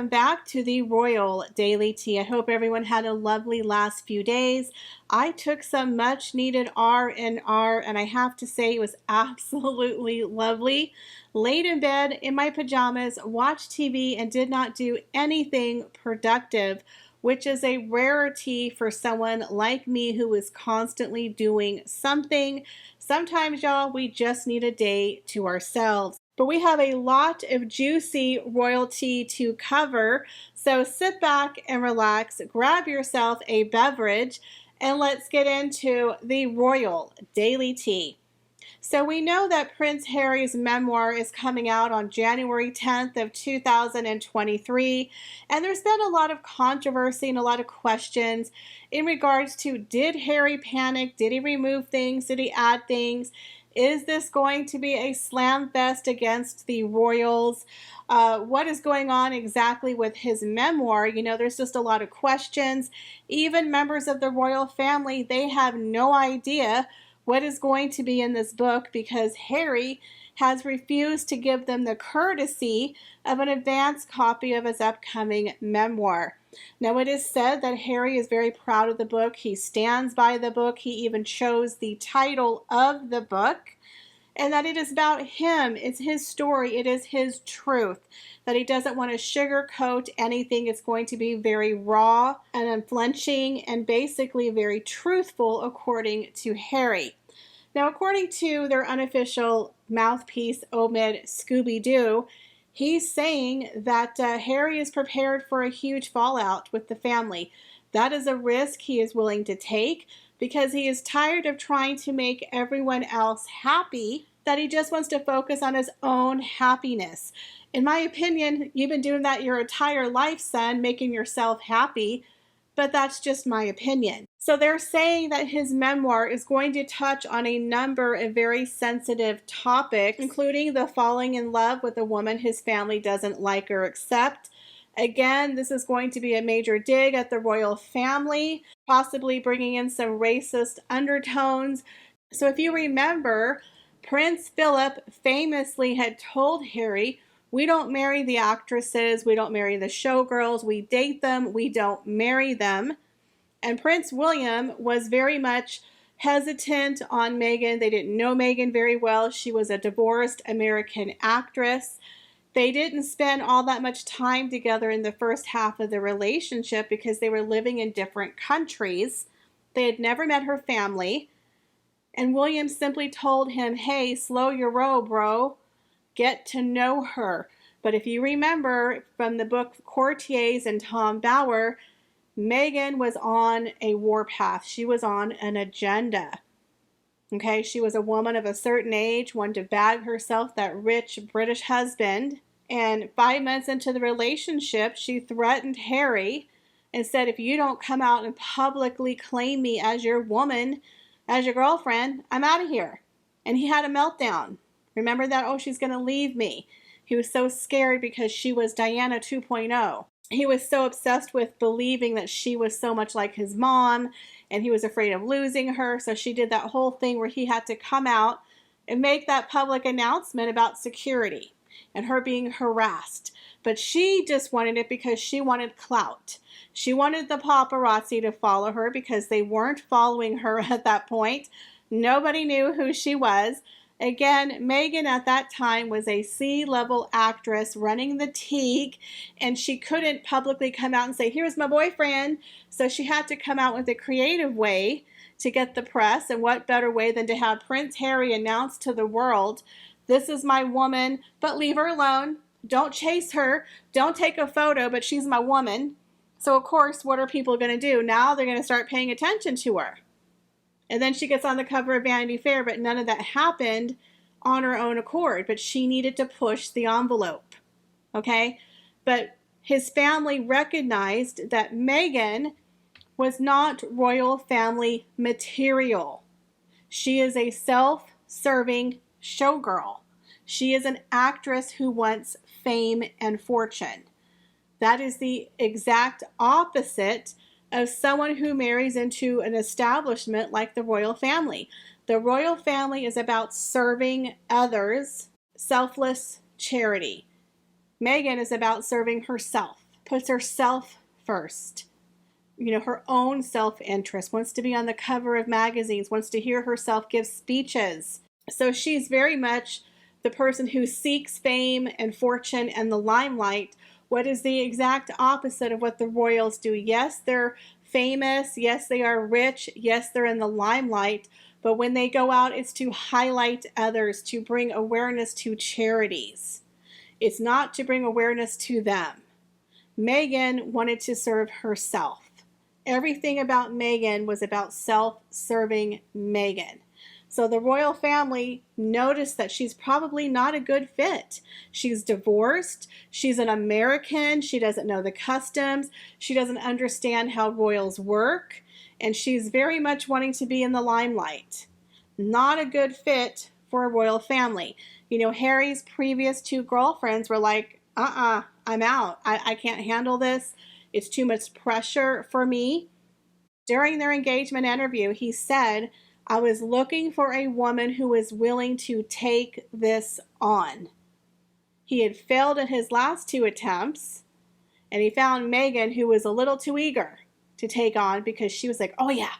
welcome back to the Royal Daily Tea. I hope everyone had a lovely last few days. I took some much needed R&R and I have to say it was absolutely lovely. Laid in bed in my pajamas, watched TV and did not do anything productive, which is a rarity for someone like me who is constantly doing something. Sometimes, y'all, we just need a day to ourselves. But we have a lot of juicy royalty to cover, so sit back and relax, grab yourself a beverage, and let's get into the Royal Daily Tea. So we know that Prince Harry's memoir is coming out on January 10th of 2023, and there's been a lot of controversy and a lot of questions in regards to, did Harry panic? Did he remove things? Did he add things? Is this going to be a slam fest against the royals? What is going on exactly with his memoir? You know, there's just a lot of questions. Even members of the royal family, they have no idea what is going to be in this book because Harry has refused to give them the courtesy of an advance copy of his upcoming memoir. Now, it is said that Harry is very proud of the book. He stands by the book. He even chose the title of the book, and that it is about him. It's his story. It is his truth, that he doesn't want to sugarcoat anything. It's going to be very raw and unflinching and basically very truthful according to Harry. Now, according to their unofficial mouthpiece, Omid Scoobie, he's saying that Harry is prepared for a huge fallout with the family. That is a risk he is willing to take because he is tired of trying to make everyone else happy, that he just wants to focus on his own happiness. In my opinion, you've been doing that your entire life, son, making yourself happy, but that's just my opinion. So they're saying that his memoir is going to touch on a number of very sensitive topics, including the falling in love with a woman his family doesn't like or accept. Again, this is going to be a major dig at the royal family, possibly bringing in some racist undertones. So if you remember, Prince Philip famously had told Harry, we don't marry the actresses, we don't marry the showgirls, we date them, we don't marry them. And Prince William was very much hesitant on Meghan. They didn't know Meghan very well. She was a divorced American actress. They didn't spend all that much time together in the first half of the relationship because they were living in different countries. They had never met her family. And William simply told him, hey, slow your roll, bro. Get to know her. But if you remember from the book Courtiers and Tom Bower, Meghan was on a warpath. She was on an agenda. Okay, she was a woman of a certain age, wanted to bag herself that rich British husband. And 5 months into the relationship, she threatened Harry and said, if you don't come out and publicly claim me as your woman, as your girlfriend, I'm out of here. And he had a meltdown. Remember that? Oh, she's going to leave me. He was so scared because she was Diana 2.0. He was so obsessed with believing that she was so much like his mom, and he was afraid of losing her. So she did that whole thing where he had to come out and make that public announcement about security and her being harassed. But she just wanted it because she wanted clout. She wanted the paparazzi to follow her because they weren't following her at that point. Nobody knew who she was. Again, Meghan at that time was a C-level actress running the Teague, and she couldn't publicly come out and say, here's my boyfriend. So she had to come out with a creative way to get the press, and what better way than to have Prince Harry announce to the world, this is my woman, but leave her alone. Don't chase her. Don't take a photo, but she's my woman. So, of course, what are people going to do? Now they're going to start paying attention to her. And then she gets on the cover of Vanity Fair, but none of that happened on her own accord. But she needed to push the envelope, okay? But his family recognized that Meghan was not royal family material. She is a self-serving showgirl. She is an actress who wants fame and fortune. That is the exact opposite of someone who marries into an establishment like the royal family. The royal family is about serving others, selfless charity. Meghan is about serving herself. puts herself first. You know, her own self-interest, wants to be on the cover of magazines, wants to hear herself give speeches. So she's very much the person who seeks fame and fortune and the limelight, what is the exact opposite of what the royals do. Yes, they're famous. Yes, they are rich. Yes, they're in the limelight. But when they go out, it's to highlight others, to bring awareness to charities. It's not to bring awareness to them. Meghan wanted to serve herself. Everything about Meghan was about self-serving Meghan. So the royal family noticed that she's probably not a good fit. She's divorced. She's an American. She doesn't know the customs. She doesn't understand how royals work. And she's very much wanting to be in the limelight. Not a good fit for a royal family. You know, Harry's previous 2 girlfriends were like, I'm out. I can't handle this. It's too much pressure for me. During their engagement interview, he said, I was looking for a woman who was willing to take this on. He had failed in his last 2 attempts, and he found Meghan, who was a little too eager to take on, because she was like, oh yeah,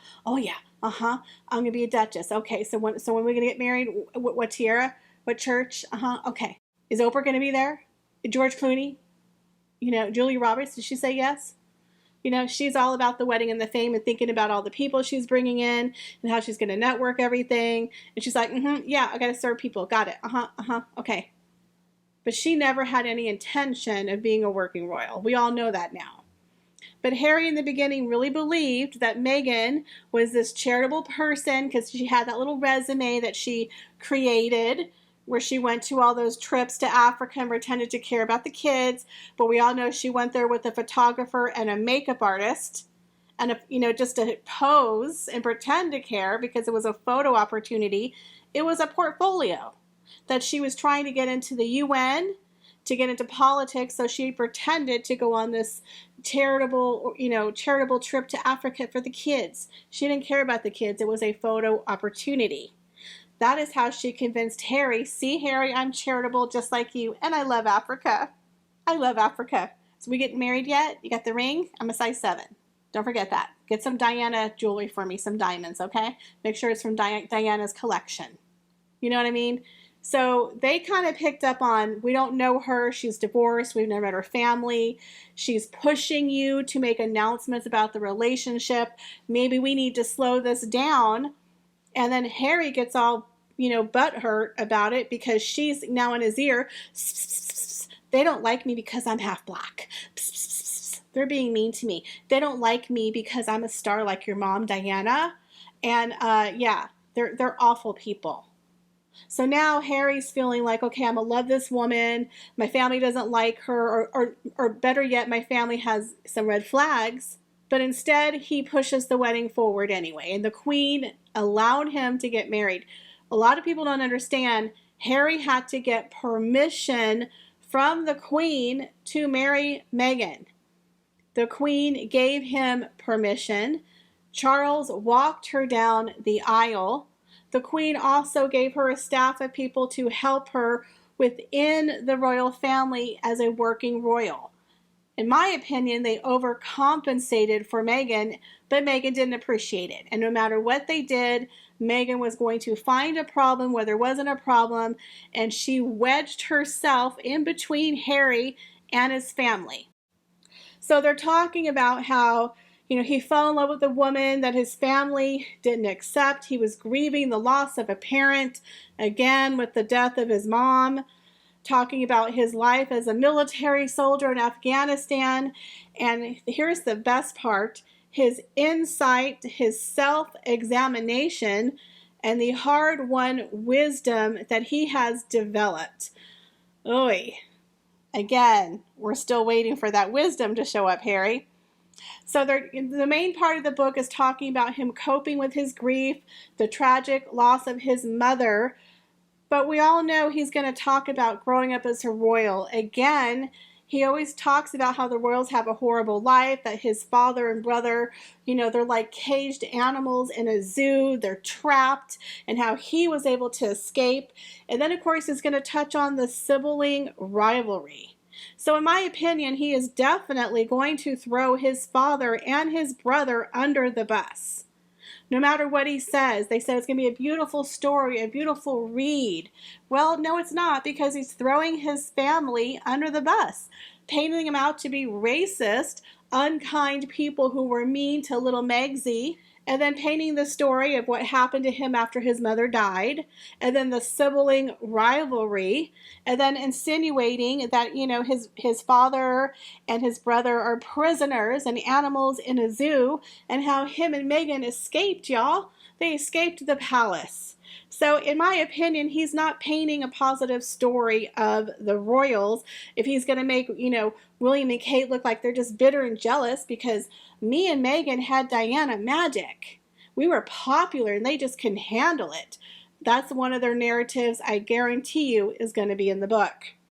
I'm gonna be a duchess. Okay, so when are we gonna get married? What tiara? What church? Okay. Is Oprah gonna be there? George Clooney? You know, Julia Roberts, did she say yes? You know, she's all about the wedding and the fame and thinking about all the people she's bringing in and how she's going to network everything. And she's like, yeah, I got to serve people. Got it. Okay. But she never had any intention of being a working royal. We all know that now. But Harry in the beginning really believed that Meghan was this charitable person because she had that little resume that she created where she went to all those trips to Africa and pretended to care about the kids. But we all know she went there with a photographer and a makeup artist and, just to pose and pretend to care because it was a photo opportunity. It was a portfolio that she was trying to get into the UN, to get into politics. So she pretended to go on this charitable trip to Africa for the kids. She didn't care about the kids. It was a photo opportunity. That is how she convinced Harry, see, Harry, I'm charitable just like you, and I love Africa. I love Africa. So we getting married yet? You got the ring? I'm a size 7. Don't forget that. Get some Diana jewelry for me, some diamonds, okay? Make sure it's from Diana's collection. You know what I mean? So they kind of picked up on, we don't know her, she's divorced, we've never met her family, she's pushing you to make announcements about the relationship, maybe we need to slow this down. And then Harry gets all, butthurt about it because she's now in his ear. They don't like me because I'm half black. They're being mean to me. They don't like me because I'm a star like your mom, Diana. And they're awful people. So now Harry's feeling like, okay, I'm going to love this woman. My family doesn't like her, or better yet, my family has some red flags. But instead, he pushes the wedding forward anyway. And the Queen allowed him to get married. A lot of people don't understand. Harry had to get permission from the Queen to marry Meghan. The Queen gave him permission. Charles walked her down the aisle. The Queen also gave her a staff of people to help her within the royal family as a working royal. In my opinion, they overcompensated for Meghan, but Meghan didn't appreciate it. And no matter what they did, Meghan was going to find a problem where there wasn't a problem, and she wedged herself in between Harry and his family. So they're talking about how, he fell in love with a woman that his family didn't accept. He was grieving the loss of a parent, again with the death of his mom. Talking about his life as a military soldier in Afghanistan. And here's the best part, his insight, his self-examination, and the hard-won wisdom that he has developed. Oy. Again, we're still waiting for that wisdom to show up, Harry. So the main part of the book is talking about him coping with his grief, the tragic loss of his mother. But we all know he's going to talk about growing up as a royal. Again, he always talks about how the royals have a horrible life, that his father and brother, they're like caged animals in a zoo, they're trapped, and how he was able to escape. And then, of course, he's going to touch on the sibling rivalry. So in my opinion, he is definitely going to throw his father and his brother under the bus. No matter what he says, they said it's going to be a beautiful story, a beautiful read. Well, no, it's not, because he's throwing his family under the bus, painting them out to be racist, unkind people who were mean to little Megsy, and then painting the story of what happened to him after his mother died, and then the sibling rivalry, and then insinuating that, his father and his brother are prisoners and animals in a zoo, and how him and Meghan escaped, y'all. They escaped the palace. So in my opinion, he's not painting a positive story of the royals if he's going to make, William and Kate look like they're just bitter and jealous because me and Meghan had Diana magic. We were popular and they just couldn't handle it. That's one of their narratives I guarantee you is going to be in the book.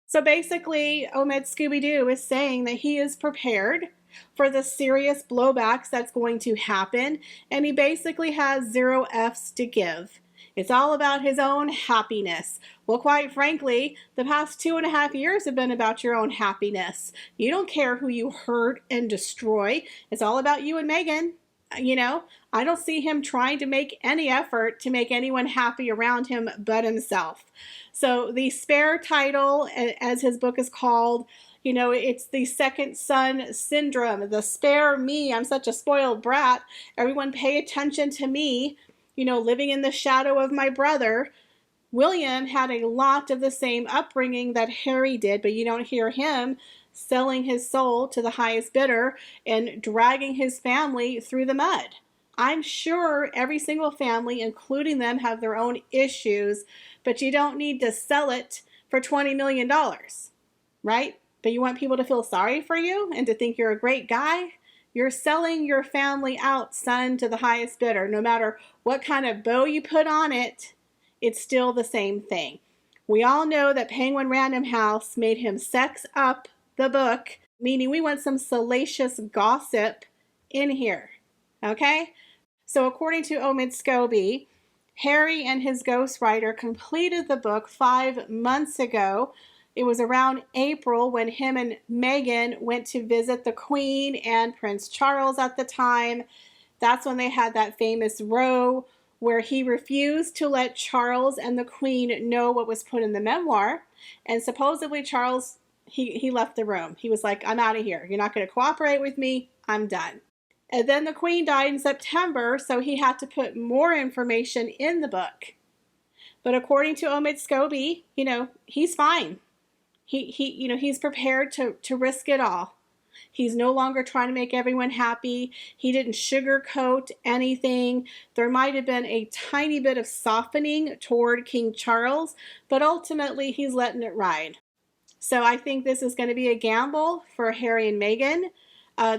So basically, Omid Scoobie is saying that he is prepared for the serious blowbacks that's going to happen, and he basically has 0 F's to give. It's all about his own happiness. Well, quite frankly, the past 2.5 years have been about your own happiness. You don't care who you hurt and destroy. It's all about you and Meghan. I don't see him trying to make any effort to make anyone happy around him but himself. So the spare title, as his book is called, it's the second son syndrome, the spare me. I'm such a spoiled brat. Everyone pay attention to me, living in the shadow of my brother. William had a lot of the same upbringing that Harry did, but you don't hear him selling his soul to the highest bidder and dragging his family through the mud. I'm sure every single family, including them, have their own issues, but you don't need to sell it for $20 million, right? But you want people to feel sorry for you and to think you're a great guy? You're selling your family out, son, to the highest bidder. No matter what kind of bow you put on it, it's still the same thing. We all know that Penguin Random House made him sex up the book, meaning we want some salacious gossip in here, okay? So according to Omid Scoobie, Harry and his ghostwriter completed the book 5 months ago. It was around April when him and Meghan went to visit the Queen and Prince Charles at the time. That's when they had that famous row where he refused to let Charles and the Queen know what was put in the memoir. And supposedly Charles, he left the room. He was like, I'm out of here. You're not going to cooperate with me. I'm done. And then the Queen died in September, so he had to put more information in the book. But according to Omid Scoobie, he's fine. He's prepared to risk it all. He's no longer trying to make everyone happy. He didn't sugarcoat anything. There might have been a tiny bit of softening toward King Charles, but ultimately he's letting it ride. So I think this is going to be a gamble for Harry and Meghan.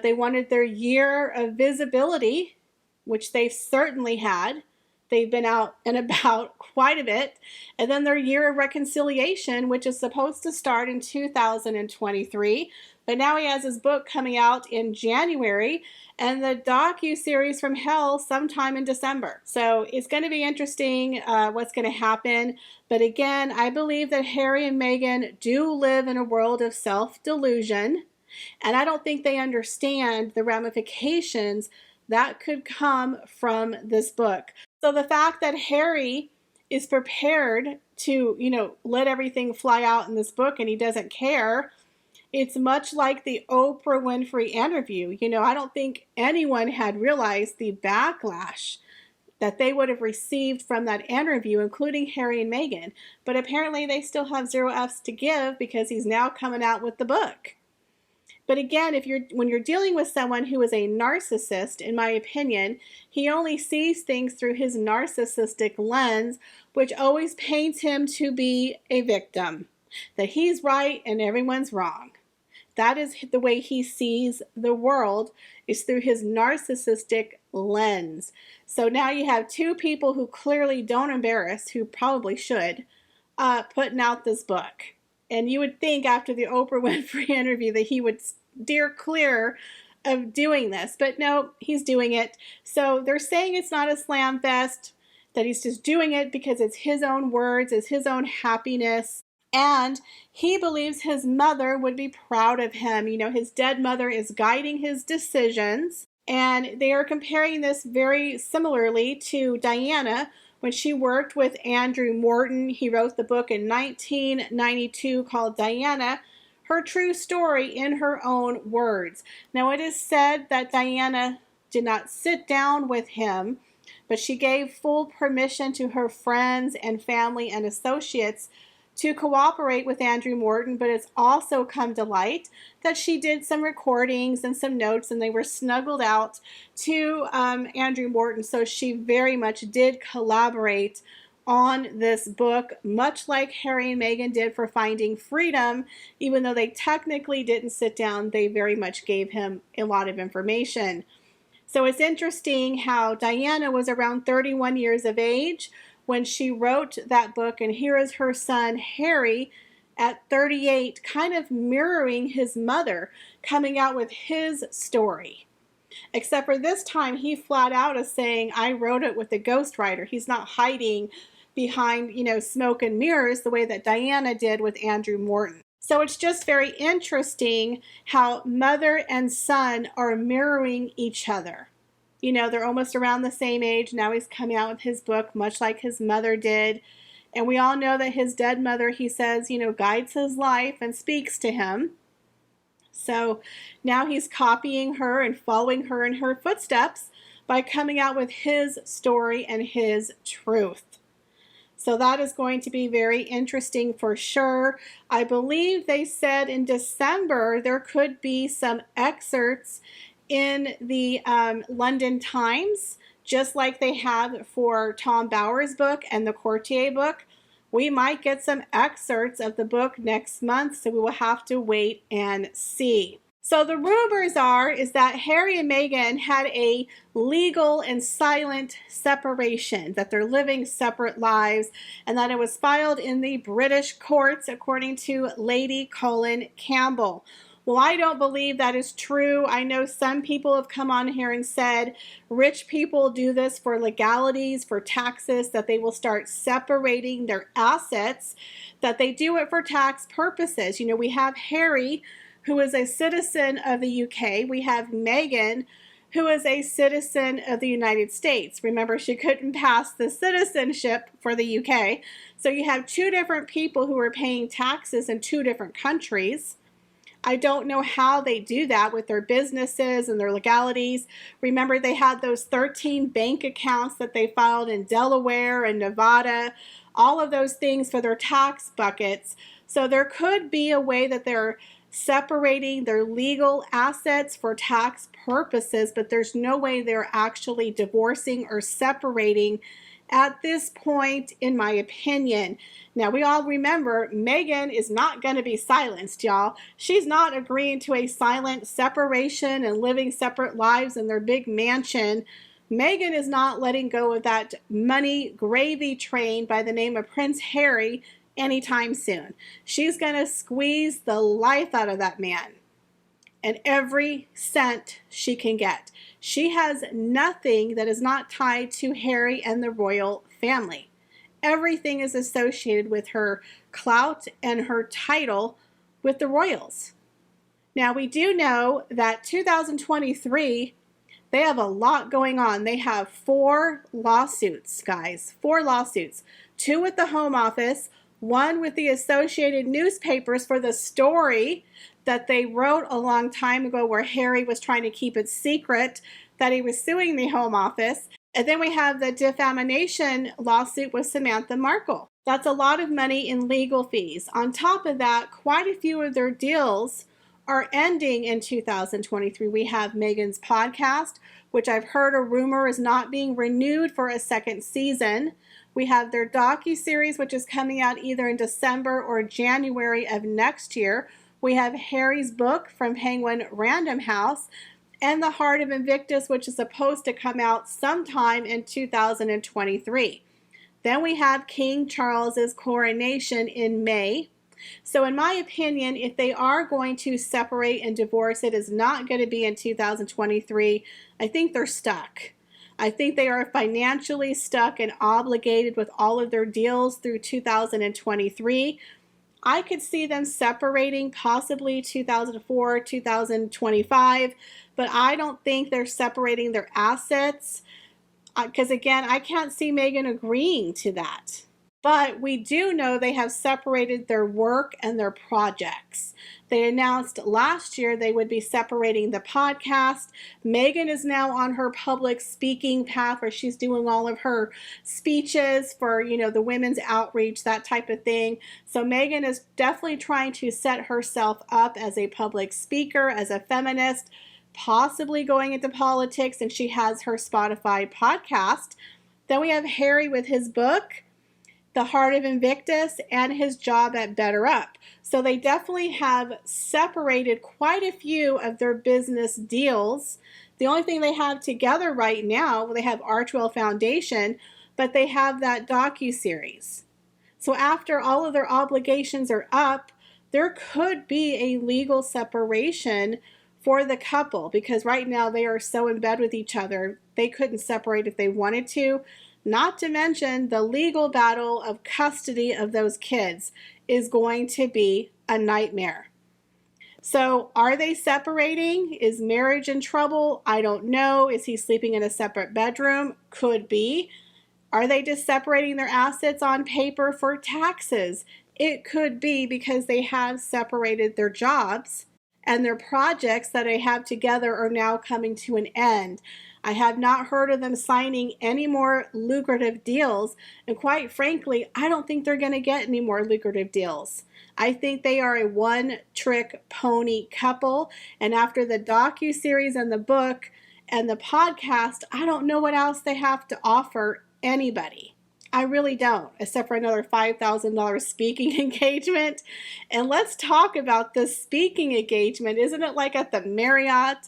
They wanted their year of visibility, which they've certainly had. They've been out and about quite a bit. And then their year of reconciliation, which is supposed to start in 2023. But now he has his book coming out in January and the docu-series from hell sometime in December. So it's going to be interesting what's going to happen. But again, I believe that Harry and Meghan do live in a world of self-delusion. And I don't think they understand the ramifications that could come from this book. So the fact that Harry is prepared to, let everything fly out in this book and he doesn't care, it's much like the Oprah Winfrey interview. I don't think anyone had realized the backlash that they would have received from that interview, including Harry and Meghan. But apparently they still have 0 F's to give because he's now coming out with the book. But again, when you're dealing with someone who is a narcissist, in my opinion, he only sees things through his narcissistic lens, which always paints him to be a victim, that he's right and everyone's wrong. That is the way he sees the world, is through his narcissistic lens. So now you have 2 people who clearly don't embarrass, who probably should, putting out this book. And you would think after the Oprah Winfrey interview that he would steer clear of doing this. But no, he's doing it. So they're saying it's not a slam fest, that he's just doing it because it's his own words, it's his own happiness. And he believes his mother would be proud of him. You know, his dead mother is guiding his decisions. And they are comparing this very similarly to Diana when she worked with Andrew Morton. He wrote the book in 1992 called Diana, Her True Story in Her Own Words. Now, it is said that Diana did not sit down with him, but she gave full permission to her friends and family and associates to cooperate with Andrew Morton, but it's also come to light that she did some recordings and some notes, and they were snuggled out to Andrew Morton. So she very much did collaborate on this book, much like Harry and Meghan did for Finding Freedom. Even though they technically didn't sit down, they very much gave him a lot of information. So it's interesting how Diana was around 31 years of age when she wrote that book, and here is her son Harry at 38, kind of mirroring his mother, coming out with his story. Except for this time, he flat out is saying, I wrote it with a ghostwriter. He's not hiding behind, you know, smoke and mirrors the way that Diana did with Andrew Morton. So it's just very interesting how mother and son are mirroring each other. You know, they're almost around the same age. Now he's coming out with his book, much like his mother did. And we all know that his dead mother, he says, you know, guides his life and speaks to him. So now he's copying her and following her in her footsteps by coming out with his story and his truth. So that is going to be very interesting for sure. I believe they said in December there could be some excerpts in the London Times, just like they have for Tom Bower's book and the Courtier book. We might get some excerpts of the book next month, so we will have to wait and see. So the rumors is that Harry and Meghan had a legal and silent separation, that they're living separate lives, and that it was filed in the British courts, according to Lady Colin Campbell. Well, I don't believe that is true. I know some people have come on here and said rich people do this for legalities, for taxes, that they will start separating their assets, that they do it for tax purposes. You know, we have Harry, who is a citizen of the UK. We have Meghan, who is a citizen of the United States. Remember, she couldn't pass the citizenship for the UK. So you have two different people who are paying taxes in two different countries. I don't know how they do that with their businesses and their legalities. Remember, they had those 13 bank accounts that they filed in Delaware and Nevada, all of those things for their tax buckets. So there could be a way that they're separating their legal assets for tax purposes, but there's no way they're actually divorcing or separating at this point, in my opinion. Now, we all remember Meghan is not going to be silenced, y'all. She's not agreeing to a silent separation and living separate lives in their big mansion. Meghan is not letting go of that money gravy train by the name of Prince Harry anytime soon. She's going to squeeze the life out of that man and every cent she can get. She has nothing that is not tied to Harry and the royal family. Everything is associated with her clout and her title with the royals. Now, we do know that 2023, they have a lot going on. They have 4 lawsuits, guys. 4 lawsuits. 2 with the Home Office, 1 with the Associated Newspapers for the story that they wrote a long time ago where Harry was trying to keep it secret that he was suing the Home Office. And then we have the defamation lawsuit with Samantha Markle. That's a lot of money in legal fees. On top of that, quite a few of their deals are ending in 2023. We have Meghan's podcast, which I've heard a rumor is not being renewed for a second season. We have their docuseries, which is coming out either in December or January of next year. We have Harry's book from Penguin Random House, and The Heart of Invictus, which is supposed to come out sometime in 2023. Then we have King Charles's coronation in May. So in my opinion, if they are going to separate and divorce, it is not going to be in 2023. I think they're stuck. I think they are financially stuck and obligated with all of their deals through 2023. I could see them separating possibly 2004, 2025, but I don't think they're separating their assets because again, I can't see Meghan agreeing to that. But we do know they have separated their work and their projects. They announced last year they would be separating the podcast. Meghan is now on her public speaking path where she's doing all of her speeches for, the women's outreach, that type of thing. So Meghan is definitely trying to set herself up as a public speaker, as a feminist, possibly going into politics, and she has her Spotify podcast. Then we have Harry with his book, The Heart of Invictus, and his job at Better Up. So they definitely have separated quite a few of their business deals. The only thing they have together right now, they have Archwell Foundation, but they have that docuseries. So after all of their obligations are up, there could be a legal separation for the couple, because right now they are so in bed with each other, they couldn't separate if they wanted to. Not to mention the legal battle of custody of those kids is going to be a nightmare. So are they separating? Is marriage in trouble? I don't know. Is he sleeping in a separate bedroom? Could be. Are they just separating their assets on paper for taxes? It could be, because they have separated their jobs, and their projects that they have together are now coming to an end. I have not heard of them signing any more lucrative deals, and quite frankly, I don't think they're going to get any more lucrative deals. I think they are a one-trick pony couple, and after the docuseries and the book and the podcast, I don't know what else they have to offer anybody. I really don't, except for another $5,000 speaking engagement. And let's talk about the speaking engagement. Isn't it like at the Marriott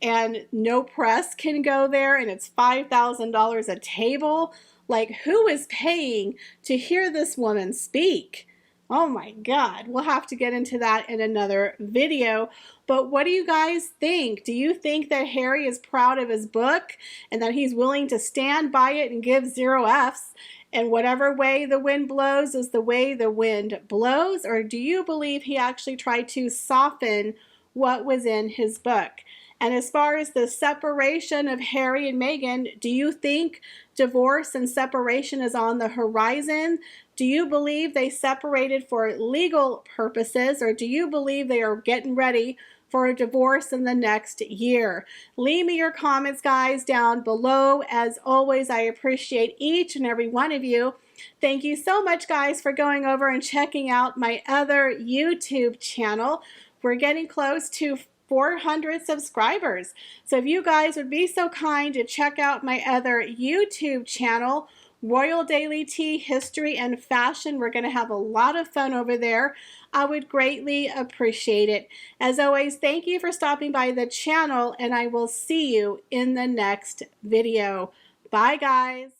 and no press can go there and it's $5,000 a table? Like, who is paying to hear this woman speak? Oh my God, we'll have to get into that in another video. But what do you guys think? Do you think that Harry is proud of his book and that he's willing to stand by it and give 0 Fs? And whatever way the wind blows is the way the wind blows? Or do you believe he actually tried to soften what was in his book? And as far as the separation of Harry and Meghan, do you think divorce and separation is on the horizon? Do you believe they separated for legal purposes, or do you believe they are getting ready for a divorce in the next year? Leave me your comments, guys, down below. As always, I appreciate each and every one of you. Thank you so much, guys, for going over and checking out my other YouTube channel. We're getting close to 400 subscribers. So if you guys would be so kind to check out my other YouTube channel, Royal Daily Tea, History, and Fashion. We're going to have a lot of fun over there. I would greatly appreciate it. As always, thank you for stopping by the channel, and I will see you in the next video. Bye, guys.